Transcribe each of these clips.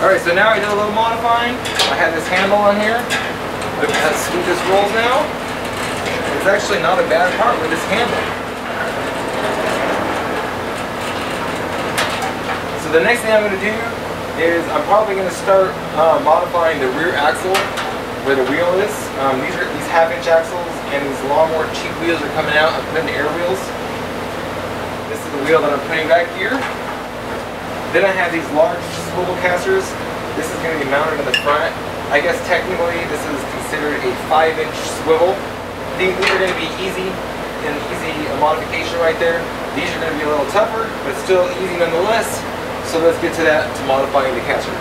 Alright, so now I did a little modifying. I had this handle on here. Look at how smooth this rolls now. It's actually not a bad part with this handle. So the next thing I'm going to do is I'm probably going to start modifying the rear axle where the wheel is. These half-inch axles and these lawnmower cheap wheels are coming out. I'm putting the air wheels. This is the wheel that I'm putting back here. Then I have these large swivel casters. This is going to be mounted in the front. I guess technically this is considered a 5-inch swivel. These are going to be easy modification right there. These are going to be a little tougher, but still easy nonetheless. So let's get to that, to modifying the caster.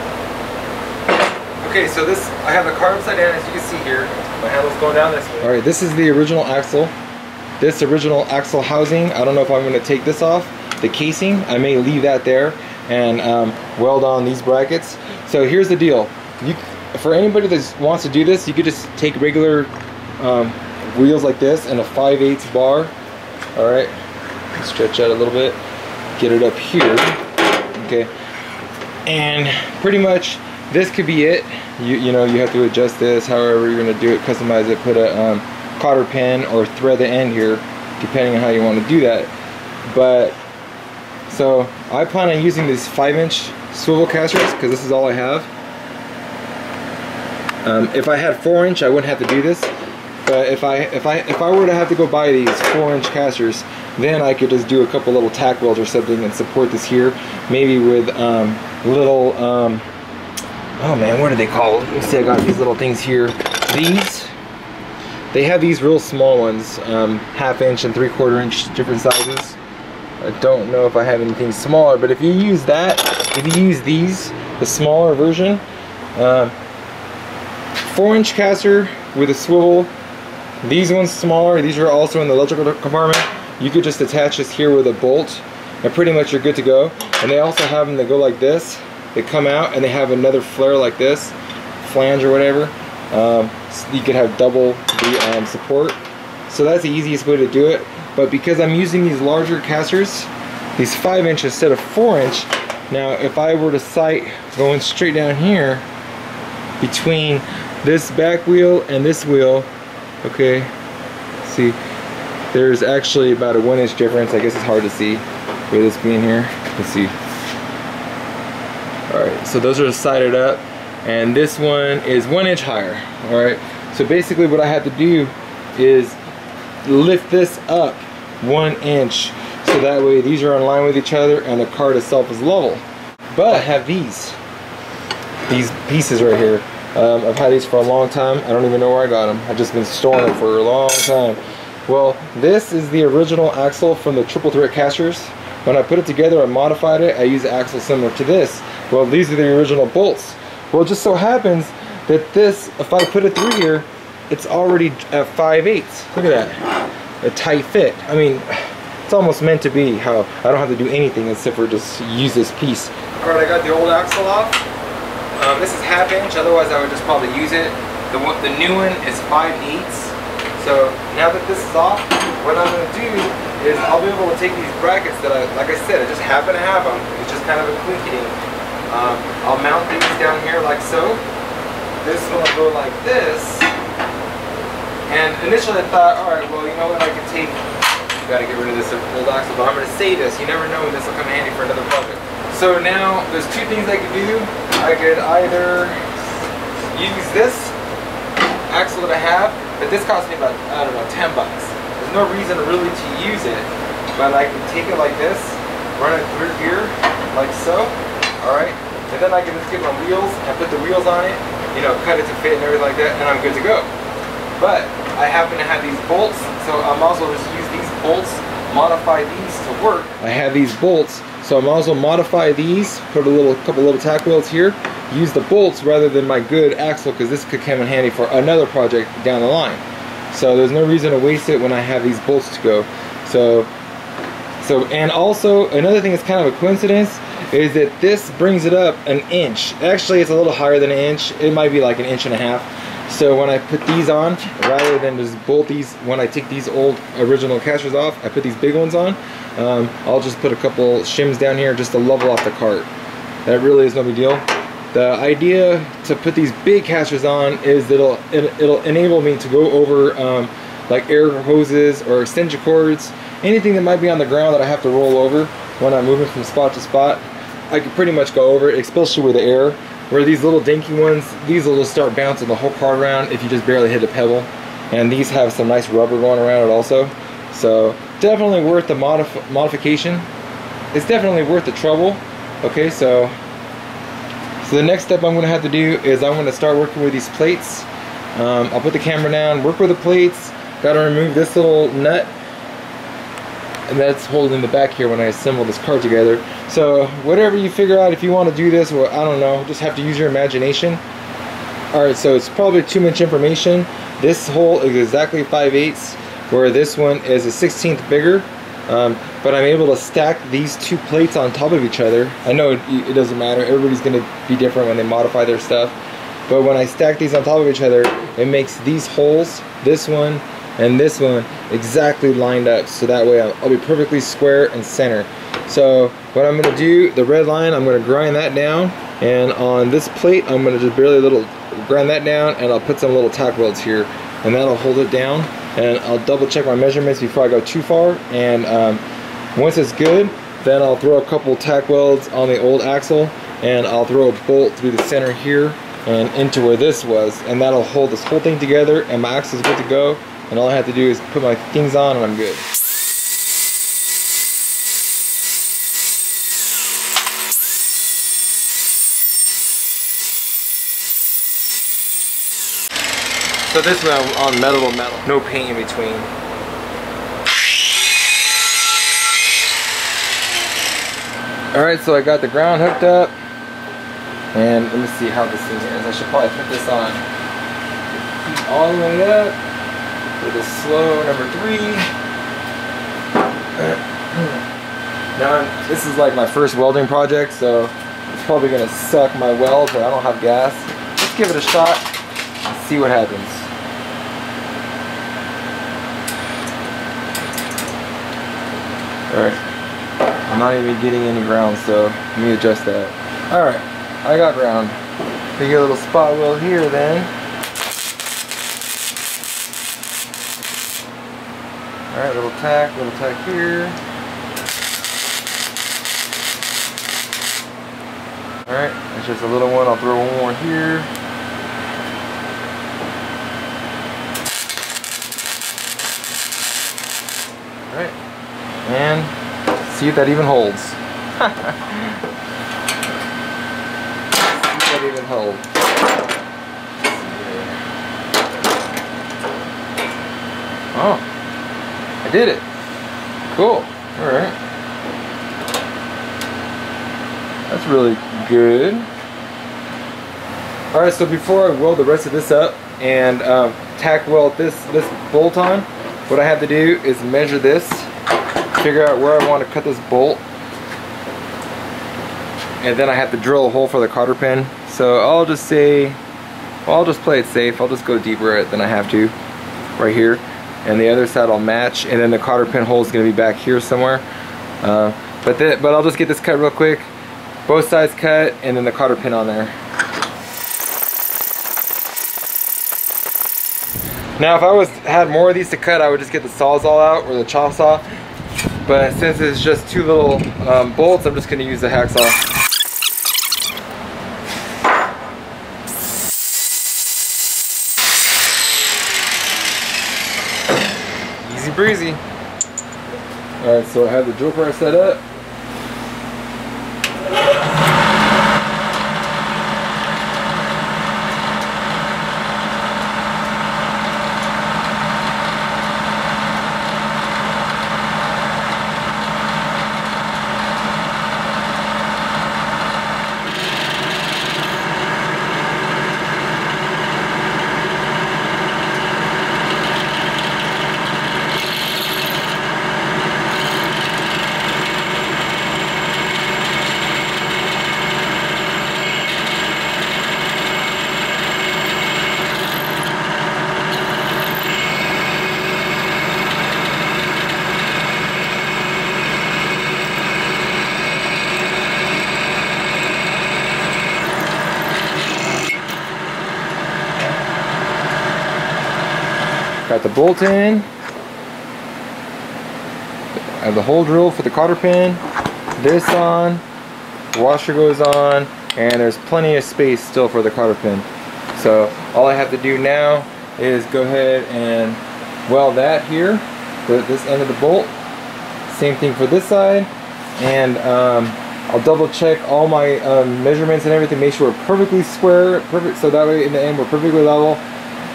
Okay, so I have the car upside down, as you can see here. My handle's going down this way. All right, this is the original axle. This original axle housing, I don't know if I'm going to take this off. The casing, I may leave that there and weld on these brackets. So here's the deal. For anybody that wants to do this, you could just take regular wheels like this and a 5/8 bar. All right, stretch out a little bit, get it up here. Okay, and pretty much this could be it. You know, you have to adjust this however you're going to do it, customize it, put a cotter pin or thread the end here, depending on how you want to do that. But so I plan on using these 5-inch swivel casters because this is all I have. If I had 4-inch, I wouldn't have to do this. But if I were to have to go buy these 4-inch casters, then I could just do a couple little tack welds or something and support this here, maybe with little oh man, what are they called? You see, I got these little things here. They have these real small ones, 1/2 and 3/4 inch, different sizes. I don't know if I have anything smaller, but if you use that, if you use these, the smaller version, 4-inch caster with a swivel. These ones smaller, these are also in the electrical compartment. You could just attach this here with a bolt and pretty much you're good to go. And they also have them that go like this. They come out and they have another flare like this, flange or whatever. So you could have double the support. So that's the easiest way to do it. But because I'm using these larger casters, these 5-inch instead of 4-inch, now if I were to sight going straight down here between this back wheel and this wheel, okay, see, there's actually about a 1-inch difference. I guess it's hard to see with this being here. Let's see. Alright, so those are sighted up, and this one is 1 inch higher. Alright, so basically what I have to do is lift this up 1 inch, so that way these are in line with each other and the cart itself is level. But I have these pieces right here. I've had these for a long time. I don't even know where I got them. I've just been storing them for a long time. Well, this is the original axle from the triple thread casters. When I put it together, I modified it. I used an axle similar to this. Well, these are the original bolts. Well, it just so happens that this, if I put it through here, it's already at 5/8. Look at that. A tight fit. I mean, it's almost meant to be how I don't have to do anything except for just use this piece. Alright, I got the old axle off. This is 1/2 inch, otherwise I would just probably use it. The new one is 5/8. So now that this is off, what I'm going to do is I'll be able to take these brackets that like I said, I just happen to have them. It's just kind of a quickening. I'll mount these down here like so. This one will go like this. And initially I thought, alright, well, you know what, I can take, gotta get rid of this old axle, but I'm going to save this. You never know when this will come handy for another project. So now, there's two things I could do. I could either use this axle that I have, but this cost me about, I don't know, 10 bucks. There's no reason really to use it, but I can take it like this, run it through here, like so, alright? And then I can just get my wheels and put the wheels on it, you know, cut it to fit and everything like that, and I'm good to go. But I happen to have these bolts, so I might as well just use these bolts, modify these to work. I have these bolts, so I might as well modify these, put a couple little tack wheels here, use the bolts rather than my good axle, because this could come in handy for another project down the line. So there's no reason to waste it when I have these bolts to go. So and also another thing that's kind of a coincidence is that this brings it up 1 inch. Actually, it's a little higher than 1 inch. It might be like 1.5 inches. So when I put these on, rather than just bolt these, when I take these old original casters off, I put these big ones on. I'll just put a couple shims down here just to level off the cart. That really is no big deal. The idea to put these big casters on is it'll enable me to go over like air hoses or extension cords, anything that might be on the ground that I have to roll over when I'm moving from spot to spot. I can pretty much go over it, especially with the air. Where these little dinky ones, these will just start bouncing the whole cart around if you just barely hit a pebble. And these have some nice rubber going around it also. So definitely worth the modification. It's definitely worth the trouble. Okay, so the next step I'm going to have to do is I'm going to start working with these plates. I'll put the camera down, work with the plates. Got to remove this little nut, and that's holding the back here when I assemble this cart together. So whatever you figure out, if you want to do this, well, I don't know, just have to use your imagination. Alright, so it's probably too much information. This hole is exactly 5/8, where this one is a 1/16 bigger. But I'm able to stack these two plates on top of each other. I know it doesn't matter, everybody's going to be different when they modify their stuff. But when I stack these on top of each other, it makes these holes, this one and this one, exactly lined up. So that way I'll be perfectly square and center. So what I'm going to do, the red line, I'm going to grind that down. And on this plate, I'm going to just barely grind that down, and I'll put some little tack welds here. And that'll hold it down. And I'll double check my measurements before I go too far. And once it's good, then I'll throw a couple tack welds on the old axle, and I'll throw a bolt through the center here and into where this was, and that'll hold this whole thing together, and my axle is good to go. And all I have to do is put my things on and I'm good. So this one on metal to metal, no paint in between. Alright, so I got the ground hooked up, and let me see how this thing is. I should probably put this on all the way up with a slow number 3. Now this is like my first welding project, so it's probably gonna suck my weld, but I don't have gas. Let's give it a shot and see what happens. Alright, I'm not even getting any ground, so let me adjust that. Alright, I got ground. We get a little spot weld here then. Alright, little tack here. Alright, that's just a little one. I'll throw one more here. Alright, and see if that even holds. See if that even holds. Oh. I did it. Cool. Alright. That's really good. Alright, so before I weld the rest of this up and tack weld this bolt on, what I have to do is measure this, figure out where I want to cut this bolt, and then I have to drill a hole for the cotter pin. So I'll just say, well, I'll just play it safe. I'll just go deeper than I have to, right here. And the other side I'll match, and then the cotter pin hole is going to be back here somewhere. But I'll just get this cut real quick. Both sides cut, and then the cotter pin on there. Now if I had more of these to cut, I would just get the sawzall out, or the chop saw. But since it's just two little bolts, I'm just going to use the hacksaw. Easy breezy. Alright, so I have the drill press set up. Got the bolt in. I have the hole drill for the cotter pin. This on. Washer goes on. And there's plenty of space still for the cotter pin. So all I have to do now is go ahead and weld that here. This end of the bolt. Same thing for this side. And I'll double check all my measurements and everything, make sure we're perfectly square, perfect, so that way in the end we're perfectly level.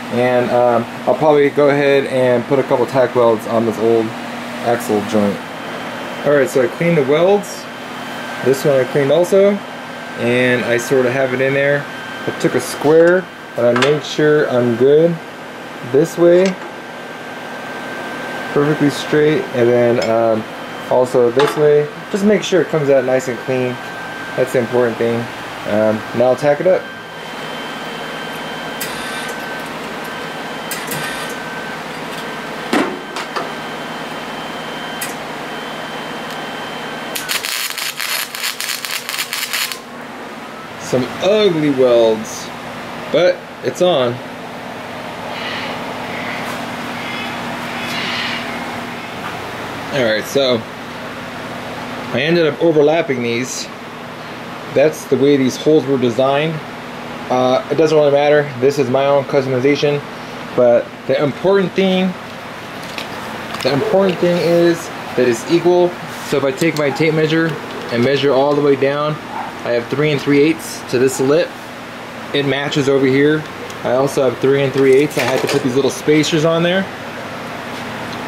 And I'll probably go ahead and put a couple tack welds on this old axle joint. Alright, so I cleaned the welds. This one I cleaned also, and I sort of have it in there. I took a square and I made sure I'm good this way, perfectly straight, and then also this way. Just make sure it comes out nice and clean. That's the important thing. Now I'll tack it up. Some ugly welds, but it's on. Alright, so I ended up overlapping these. That's the way these holes were designed. It doesn't really matter. This is my own customization, but the important thing is that it's equal. So if I take my tape measure and measure all the way down, I have 3 3/8 to this lip. It matches over here. I also have 3 3/8. I had to put these little spacers on there.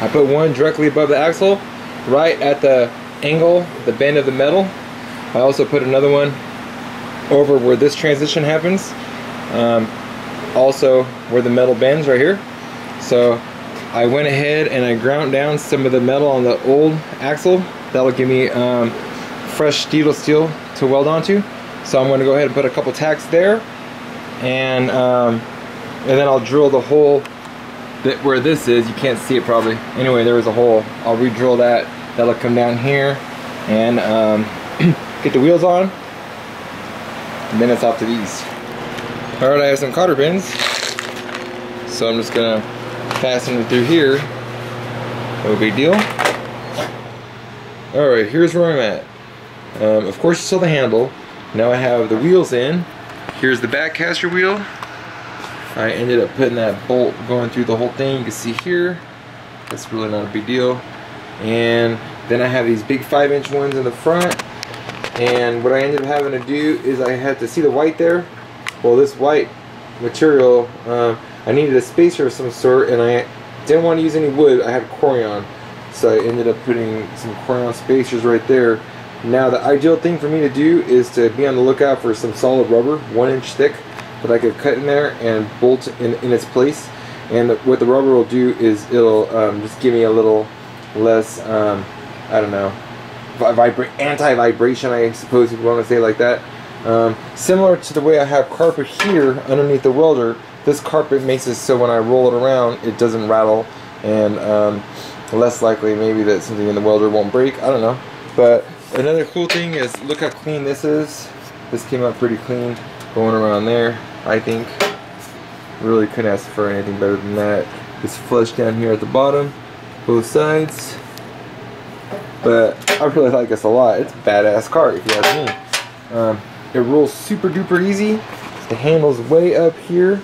I put one directly above the axle, right at the angle, the bend of the metal. I also put another one over where this transition happens, also where the metal bends right here. So I went ahead and I ground down some of the metal on the old axle. That'll give me fresh steel to weld onto. So I'm going to go ahead and put a couple tacks there, and then I'll drill the hole that where this is. You can't see it probably. Anyway, there was a hole. I'll re-drill that. That'll come down here and get the wheels on, and then it's off to these. Alright, I have some cotter pins, so I'm just gonna fasten it through here. No big deal. Alright, here's where I'm at. Of course you saw the handle. Now I have the wheels in. Here's the back caster wheel. I ended up putting that bolt going through the whole thing. You can see here. That's really not a big deal. And then I have these big 5-inch ones in the front. And what I ended up having to do is I had to see the white there. Well, this white material, I needed a spacer of some sort, and I didn't want to use any wood. I had Corian, so I ended up putting some Corian spacers right there. Now the ideal thing for me to do is to be on the lookout for some solid rubber, 1-inch thick, that I could cut in there and bolt in its place. And what the rubber will do is it'll just give me a little less, I don't know, anti-vibration, I suppose if you want to say it like that. Similar to the way I have carpet here underneath the welder, this carpet makes it so when I roll it around it doesn't rattle, and less likely maybe that something in the welder won't break. I don't know. But another cool thing is look how clean this is. This came out pretty clean going around there. I think really couldn't ask for anything better than that. It's flush down here at the bottom, both sides. But I really like this a lot. It's a badass cart if you ask me. It rolls super duper easy. The handle's way up here.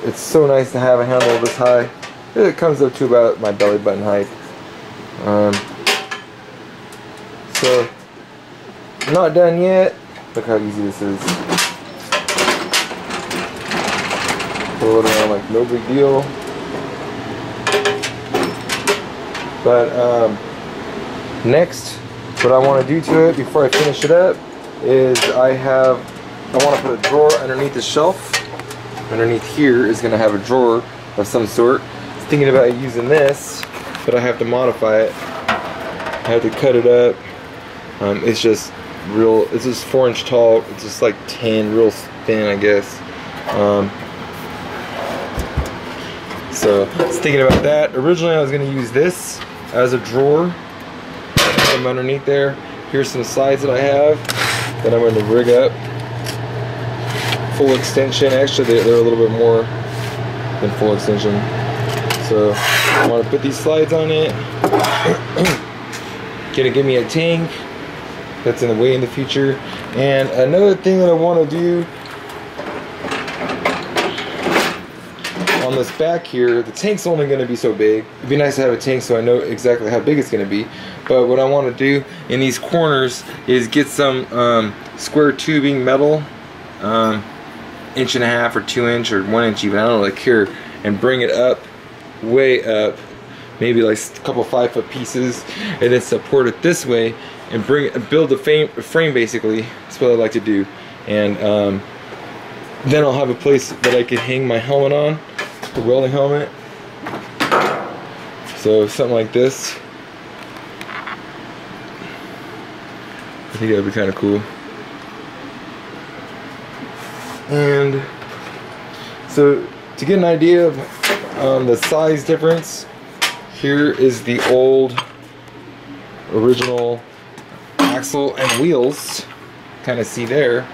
It's so nice to have a handle this high. It comes up to about my belly button height. So, not done yet. Look how easy this is. Roll it around like no big deal. But next, what I want to do to it before I finish it up is I want to put a drawer underneath the shelf. Underneath here is going to have a drawer of some sort. I was thinking about using this, but I have to modify it. I have to cut it up. It's just 4-inch tall. It's just like 10, real thin, I guess. So I was thinking about that. Originally I was going to use this as a drawer. Put them underneath there. Here's some slides that I have that I'm going to rig up. Full extension. Actually they're a little bit more than full extension. So I want to put these slides on it. Gonna give me a tank that's in the way in the future. And another thing that I want to do on this back here, the tank's only going to be so big. It'd be nice to have a tank so I know exactly how big it's going to be. But what I want to do in these corners is get some square tubing metal, 1.5 inch or 2 inch or 1 inch even, I don't really care, and bring it up, way up, maybe like a couple 5-foot pieces, and then support it this way and build the frame basically. That's what I like to do. And then I'll have a place that I can hang my helmet on, the welding helmet. So something like this. I think that would be kind of cool. And so to get an idea of the size difference, here is the old original axle and wheels, kind of see there.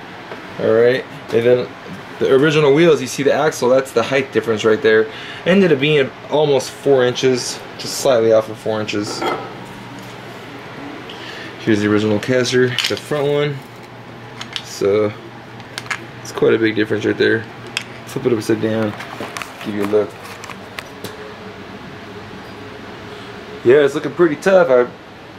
Alright, and then the original wheels, you see the axle, that's the height difference right there. Ended up being almost 4 inches, just slightly off of 4 inches. Here's the original caster, the front one. So it's quite a big difference right there. Flip it upside down, give you a look. Yeah, it's looking pretty tough.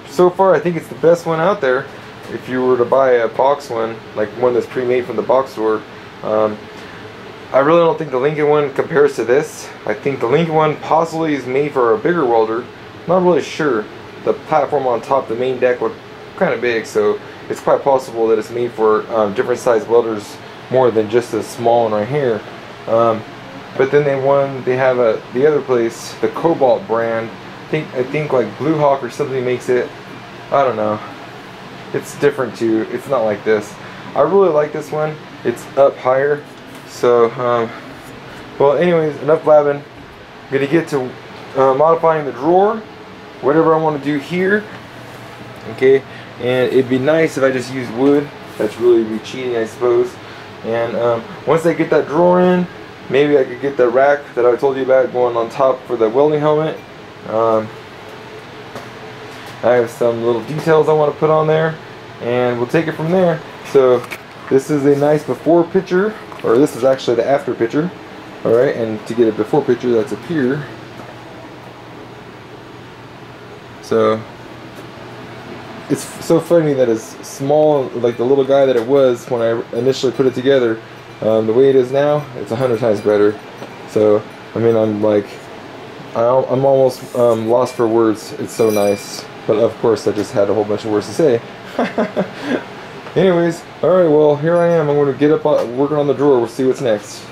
So far I think it's the best one out there. If you were to buy a box one, like one that's pre-made from the box store, I really don't think the Lincoln one compares to this. I think the Lincoln one possibly is made for a bigger welder. Not really sure. The platform on top, the main deck, looked kind of big, so it's quite possible that it's made for different size welders more than just a small one right here. But then they have the other place, the Cobalt brand. I think like Blue Hawk or something makes it. I don't know. It's different too. It's not like this. I really like this one. It's up higher. So, well, anyways, enough blabbing. I'm gonna get to modifying the drawer, whatever I want to do here. Okay, and it'd be nice if I just used wood. That's really be cheating, I suppose. And once I get that drawer in, maybe I could get the rack that I told you about going on top for the welding helmet. I have some little details I want to put on there, and we'll take it from there. So this is a nice before picture, or this is actually the after picture. Alright, and to get a before picture that's up here. So it's so funny that as small, like the little guy that it was when I initially put it together, the way it is now, it's 100 times better. So I mean, I'm almost lost for words. It's so nice. But of course I just had a whole bunch of words to say. Anyways, alright, well here I am. I'm going to get up working on the drawer. We'll see what's next.